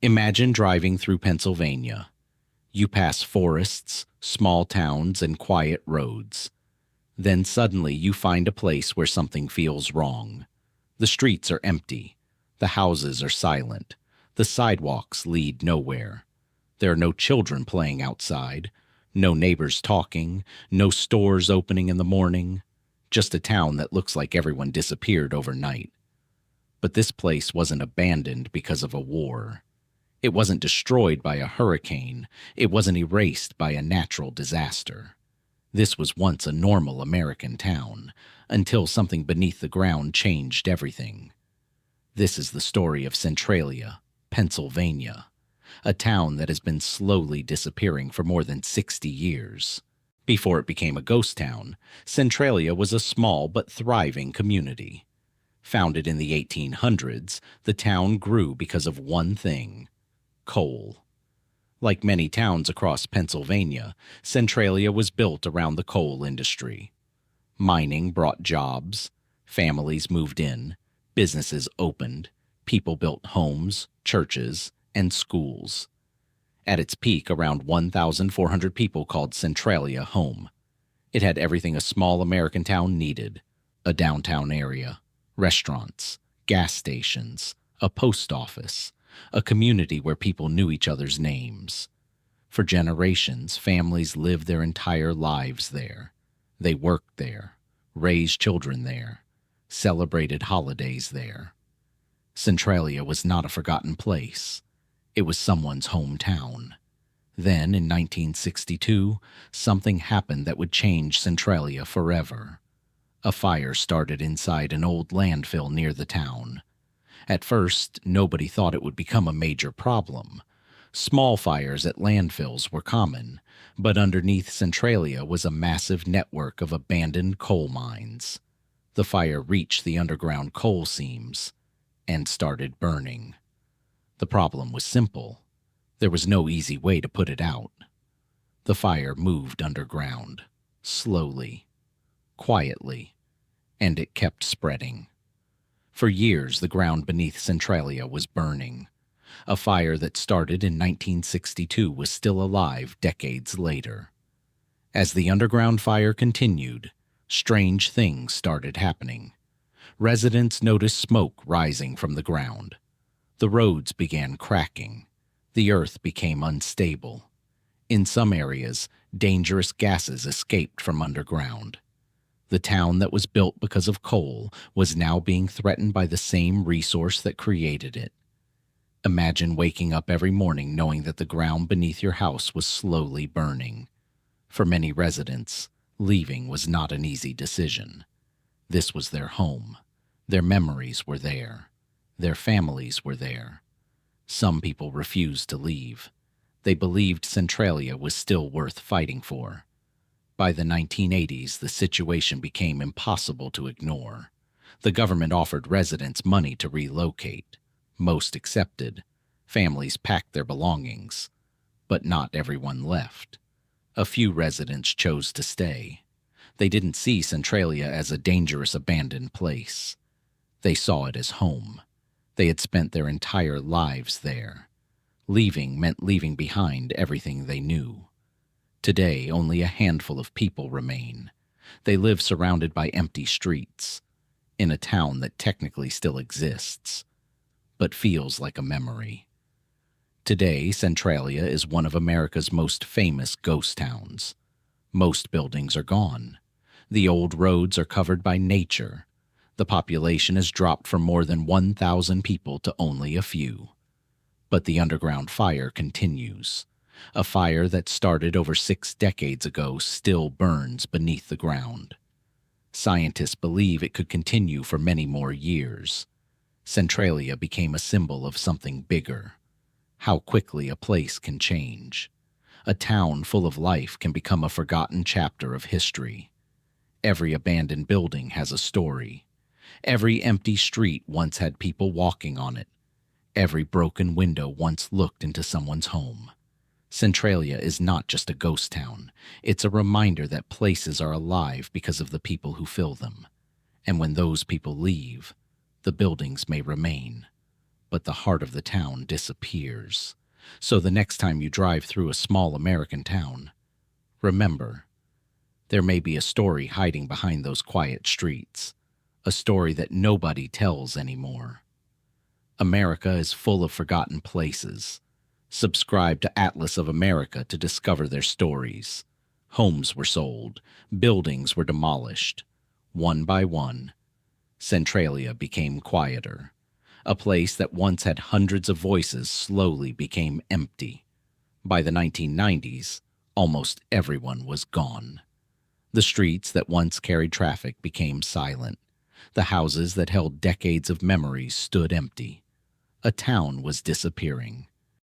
Imagine driving through Pennsylvania. You pass forests, small towns, and quiet roads. Then suddenly you find a place where something feels wrong. The streets are empty. The houses are silent. The sidewalks lead nowhere. There are no children playing outside, no neighbors talking, no stores opening in the morning, just a town that looks like everyone disappeared overnight. But this place wasn't abandoned because of a war. It wasn't destroyed by a hurricane. It wasn't erased by a natural disaster. This was once a normal American town, until something beneath the ground changed everything. This is the story of Centralia, Pennsylvania, a town that has been slowly disappearing for more than 60 years. Before it became a ghost town, Centralia was a small but thriving community. Founded in the 1800s, the town grew because of one thing: coal. Like many towns across Pennsylvania, Centralia was built around the coal industry. Mining brought jobs, families moved in, businesses opened, people built homes, churches, and schools. At its peak, around 1,400 people called Centralia home. It had everything a small American town needed: a downtown area, restaurants, gas stations, a post office, a community where people knew each other's names. For generations, families lived their entire lives there. They worked there, raised children there, celebrated holidays there. Centralia was not a forgotten place. It was someone's hometown. Then, in 1962, something happened that would change Centralia forever. A fire started inside an old landfill near the town. At first, nobody thought it would become a major problem. Small fires at landfills were common, but underneath Centralia was a massive network of abandoned coal mines. The fire reached the underground coal seams and started burning. The problem was simple. There was no easy way to put it out. The fire moved underground, slowly, quietly, and it kept spreading. For years, the ground beneath Centralia was burning. A fire that started in 1962 was still alive decades later. As the underground fire continued, strange things started happening. Residents noticed smoke rising from the ground. The roads began cracking. The earth became unstable. In some areas, dangerous gases escaped from underground. The town that was built because of coal was now being threatened by the same resource that created it. Imagine waking up every morning knowing that the ground beneath your house was slowly burning. For many residents, leaving was not an easy decision. This was their home. Their memories were there. Their families were there. Some people refused to leave. They believed Centralia was still worth fighting for. By the 1980s, the situation became impossible to ignore. The government offered residents money to relocate. Most accepted. Families packed their belongings. But not everyone left. A few residents chose to stay. They didn't see Centralia as a dangerous abandoned place. They saw it as home. They had spent their entire lives there. Leaving meant leaving behind everything they knew. Today, only a handful of people remain. They live surrounded by empty streets, in a town that technically still exists, but feels like a memory. Today, Centralia is one of America's most famous ghost towns. Most buildings are gone. The old roads are covered by nature. The population has dropped from more than 1,000 people to only a few. But the underground fire continues. A fire that started over 6 decades ago still burns beneath the ground. Scientists believe it could continue for many more years. Centralia became a symbol of something bigger. How quickly a place can change. A town full of life can become a forgotten chapter of history. Every abandoned building has a story. Every empty street once had people walking on it. Every broken window once looked into someone's home. Centralia is not just a ghost town. It's a reminder that places are alive because of the people who fill them. And when those people leave, the buildings may remain, but the heart of the town disappears. So the next time you drive through a small American town, remember, there may be a story hiding behind those quiet streets, a story that nobody tells anymore. America is full of forgotten places. Subscribe to Atlas of America to discover their stories. Homes were sold, buildings were demolished. One by one, Centralia became quieter. A place that once had hundreds of voices slowly became empty. By the 1990s, almost everyone was gone. The streets that once carried traffic became silent. The houses that held decades of memories stood empty. A town was disappearing,